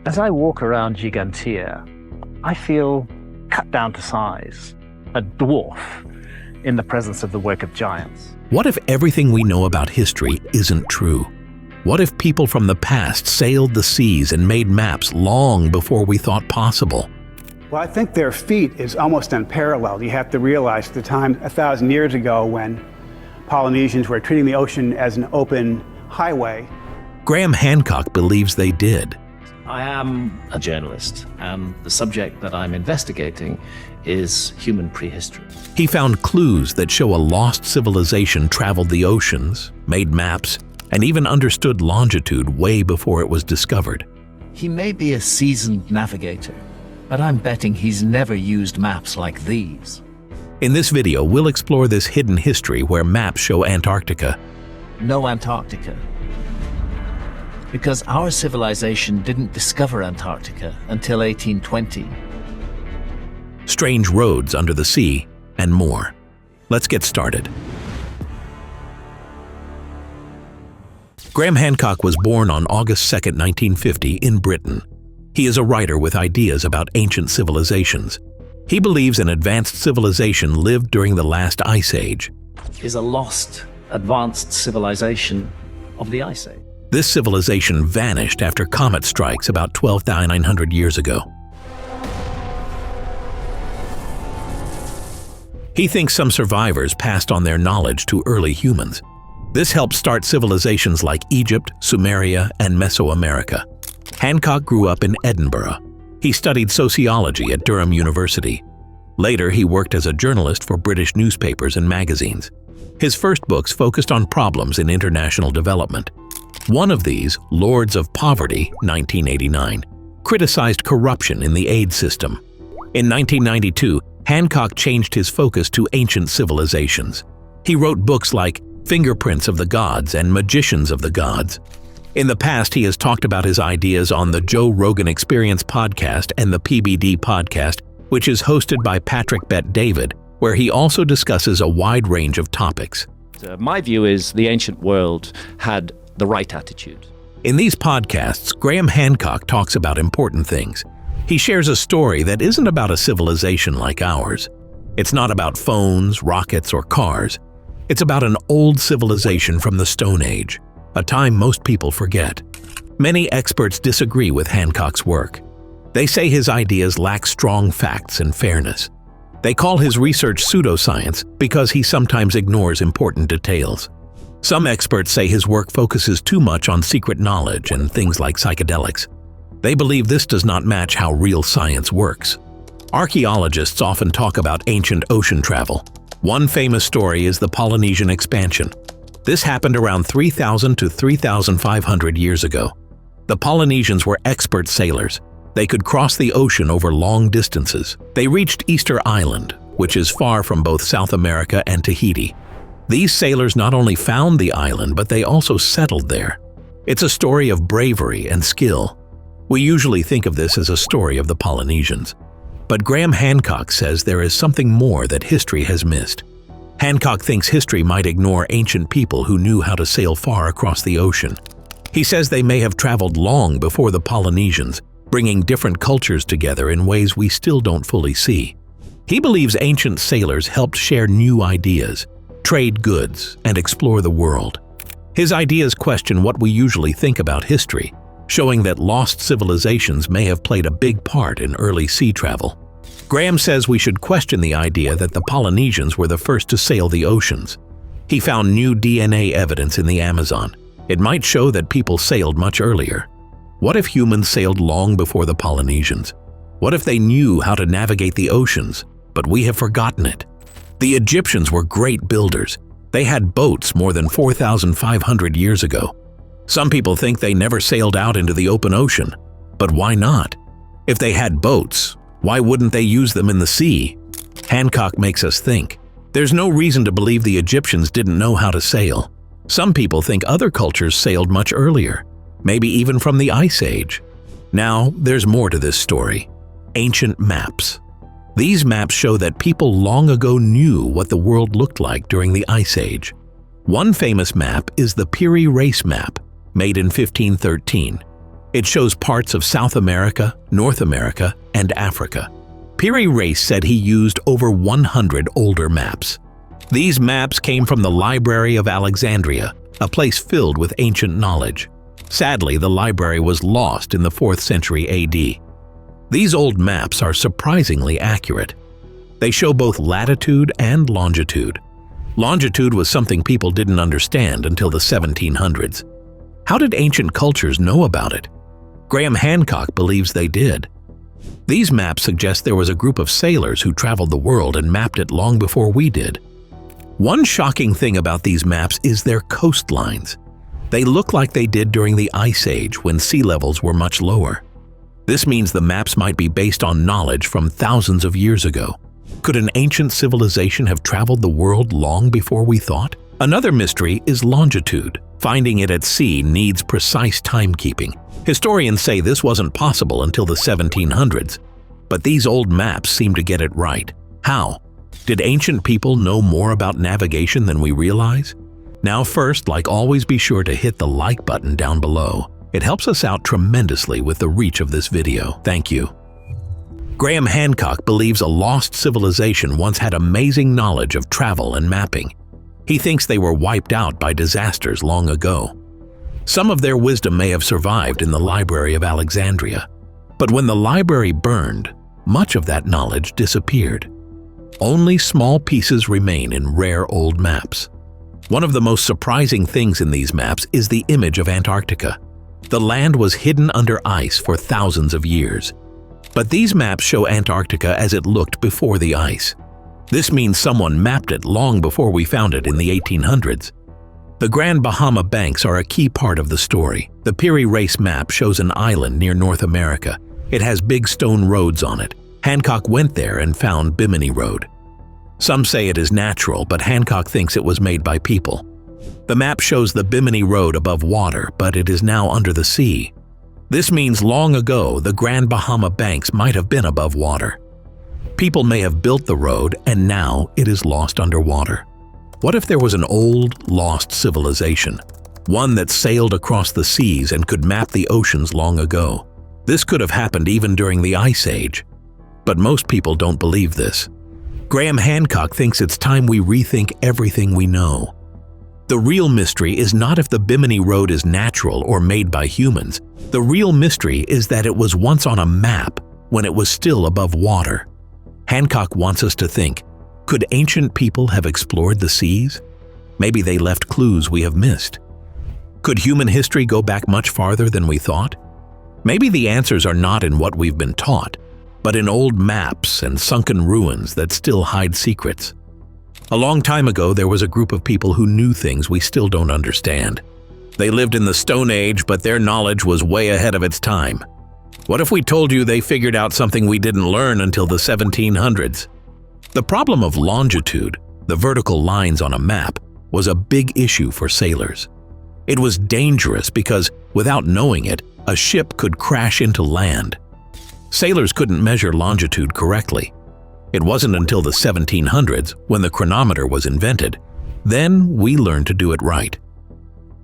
As I walk around Gigantea, I feel cut down to size, a dwarf in the presence of the work of giants. What if everything we know about history isn't true? What if people from the past sailed the seas and made maps long before we thought possible? Well, I think their feat is almost unparalleled. You have to realize the time 1,000 years ago when Polynesians were treating the ocean as an open highway. Graham Hancock believes they did. I am a journalist, and the subject that I'm investigating is human prehistory. He found clues that show a lost civilization traveled the oceans, made maps, and even understood longitude way before it was discovered. He may be a seasoned navigator, but I'm betting he's never used maps like these. In this video, we'll explore this hidden history where maps show Antarctica. No Antarctica. Because our civilization didn't discover Antarctica until 1820. Strange roads under the sea, and more. Let's get started. Graham Hancock was born on August 2, 1950, in Britain. He is a writer with ideas about ancient civilizations. He believes an advanced civilization lived during the last ice age. Is a lost, advanced civilization of the Ice Age. This civilization vanished after comet strikes about 12,900 years ago. He thinks some survivors passed on their knowledge to early humans. This helped start civilizations like Egypt, Sumeria, and Mesoamerica. Hancock grew up in Edinburgh. He studied sociology at Durham University. Later, he worked as a journalist for British newspapers and magazines. His first books focused on problems in international development. One of these, Lords of Poverty, 1989, criticized corruption in the aid system. In 1992, Hancock changed his focus to ancient civilizations. He wrote books like Fingerprints of the Gods and Magicians of the Gods. In the past, he has talked about his ideas on the Joe Rogan Experience podcast and the PBD podcast, which is hosted by Patrick Bet-David, where he also discusses a wide range of topics. My view is the ancient world had the right attitude. In these podcasts, Graham Hancock talks about important things. He shares a story that isn't about a civilization like ours. It's not about phones, rockets, or cars. It's about an old civilization from the Stone Age, a time most people forget. Many experts disagree with Hancock's work. They say his ideas lack strong facts and fairness. They call his research pseudoscience because he sometimes ignores important details. Some experts say his work focuses too much on secret knowledge and things like psychedelics. They believe this does not match how real science works. Archaeologists often talk about ancient ocean travel. One famous story is the Polynesian expansion. This happened around 3,000 to 3,500 years ago. The Polynesians were expert sailors. They could cross the ocean over long distances. They reached Easter Island, which is far from both South America and Tahiti. These sailors not only found the island, but they also settled there. It's a story of bravery and skill. We usually think of this as a story of the Polynesians. But Graham Hancock says there is something more that history has missed. Hancock thinks history might ignore ancient people who knew how to sail far across the ocean. He says they may have traveled long before the Polynesians, bringing different cultures together in ways we still don't fully see. He believes ancient sailors helped share new ideas, trade goods, and explore the world. His ideas question what we usually think about history, showing that lost civilizations may have played a big part in early sea travel. Graham says we should question the idea that the Polynesians were the first to sail the oceans. He found new DNA evidence in the Amazon. It might show that people sailed much earlier. What if humans sailed long before the Polynesians? What if they knew how to navigate the oceans, but we have forgotten it? The Egyptians were great builders. They had boats more than 4,500 years ago. Some people think they never sailed out into the open ocean. But why not? If they had boats, why wouldn't they use them in the sea? Hancock makes us think. There's no reason to believe the Egyptians didn't know how to sail. Some people think other cultures sailed much earlier, maybe even from the Ice Age. Now, there's more to this story. Ancient maps. These maps show that people long ago knew what the world looked like during the Ice Age. One famous map is the Peary Race map, made in 1513. It shows parts of South America, North America, and Africa. Piri Reis said he used over 100 older maps. These maps came from the Library of Alexandria, a place filled with ancient knowledge. Sadly, the library was lost in the 4th century AD. These old maps are surprisingly accurate. They show both latitude and longitude. Longitude was something people didn't understand until the 1700s. How did ancient cultures know about it? Graham Hancock believes they did. These maps suggest there was a group of sailors who traveled the world and mapped it long before we did. One shocking thing about these maps is their coastlines. They look like they did during the Ice Age when sea levels were much lower. This means the maps might be based on knowledge from thousands of years ago. Could an ancient civilization have traveled the world long before we thought? Another mystery is longitude. Finding it at sea needs precise timekeeping. Historians say this wasn't possible until the 1700s, but these old maps seem to get it right. How? Did ancient people know more about navigation than we realize? Now first, like always, be sure to hit the like button down below. It helps us out tremendously with the reach of this video. Thank you. Graham Hancock believes a lost civilization once had amazing knowledge of travel and mapping. He thinks they were wiped out by disasters long ago. Some of their wisdom may have survived in the Library of Alexandria, but when the library burned, much of that knowledge disappeared. Only small pieces remain in rare old maps. One of the most surprising things in these maps is the image of Antarctica. The land was hidden under ice for thousands of years. But these maps show Antarctica as it looked before the ice. This means someone mapped it long before we found it in the 1800s. The Grand Bahama Banks are a key part of the story. The Piri Reis map shows an island near North America. It has big stone roads on it. Hancock went there and found Bimini Road. Some say it is natural, but Hancock thinks it was made by people. The map shows the Bimini Road above water, but it is now under the sea. This means long ago the Grand Bahama Banks might have been above water. People may have built the road and now it is lost underwater. What if there was an old, lost civilization? One that sailed across the seas and could map the oceans long ago. This could have happened even during the Ice Age. But most people don't believe this. Graham Hancock thinks it's time we rethink everything we know. The real mystery is not if the Bimini Road is natural or made by humans. The real mystery is that it was once on a map when it was still above water. Hancock wants us to think, could ancient people have explored the seas? Maybe they left clues we have missed. Could human history go back much farther than we thought? Maybe the answers are not in what we've been taught, but in old maps and sunken ruins that still hide secrets. A long time ago, there was a group of people who knew things we still don't understand. They lived in the Stone Age, but their knowledge was way ahead of its time. What if we told you they figured out something we didn't learn until the 1700s? The problem of longitude, the vertical lines on a map, was a big issue for sailors. It was dangerous because, without knowing it, a ship could crash into land. Sailors couldn't measure longitude correctly. It wasn't until the 1700s, when the chronometer was invented, then we learned to do it right.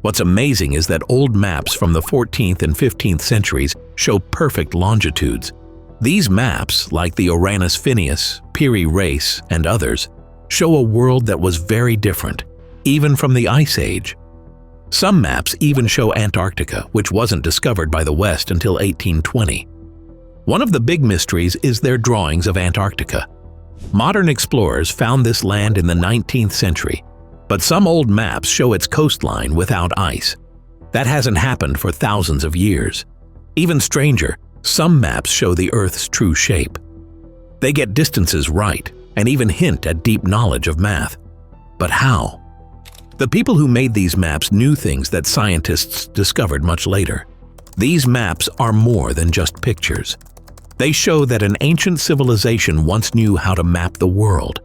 What's amazing is that old maps from the 14th and 15th centuries show perfect longitudes. These maps, like the Uranus Phineas, Piri Reis, and others, show a world that was very different, even from the Ice Age. Some maps even show Antarctica, which wasn't discovered by the West until 1820. One of the big mysteries is their drawings of Antarctica. Modern explorers found this land in the 19th century, but some old maps show its coastline without ice. That hasn't happened for thousands of years. Even stranger, some maps show the Earth's true shape. They get distances right and even hint at deep knowledge of math. But how? The people who made these maps knew things that scientists discovered much later. These maps are more than just pictures. They show that an ancient civilization once knew how to map the world.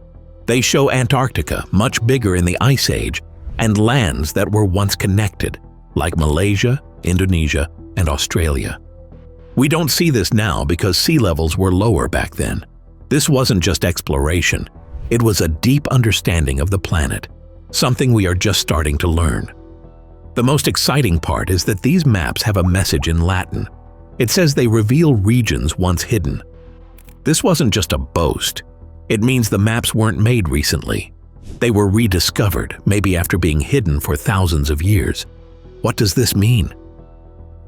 They show Antarctica, much bigger in the Ice Age, and lands that were once connected, like Malaysia, Indonesia, and Australia. We don't see this now because sea levels were lower back then. This wasn't just exploration. It was a deep understanding of the planet, something we are just starting to learn. The most exciting part is that these maps have a message in Latin. It says they reveal regions once hidden. This wasn't just a boast. It means the maps weren't made recently. They were rediscovered, maybe after being hidden for thousands of years. What does this mean?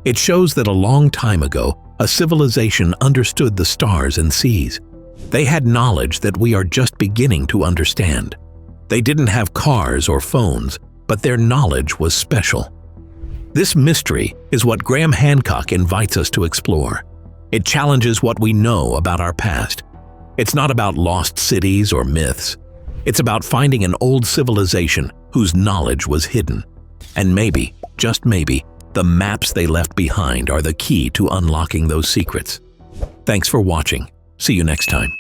It shows that a long time ago, a civilization understood the stars and seas. They had knowledge that we are just beginning to understand. They didn't have cars or phones, but their knowledge was special. This mystery is what Graham Hancock invites us to explore. It challenges what we know about our past. It's not about lost cities or myths. It's about finding an old civilization whose knowledge was hidden. And maybe, just maybe, the maps they left behind are the key to unlocking those secrets. Thanks for watching. See you next time.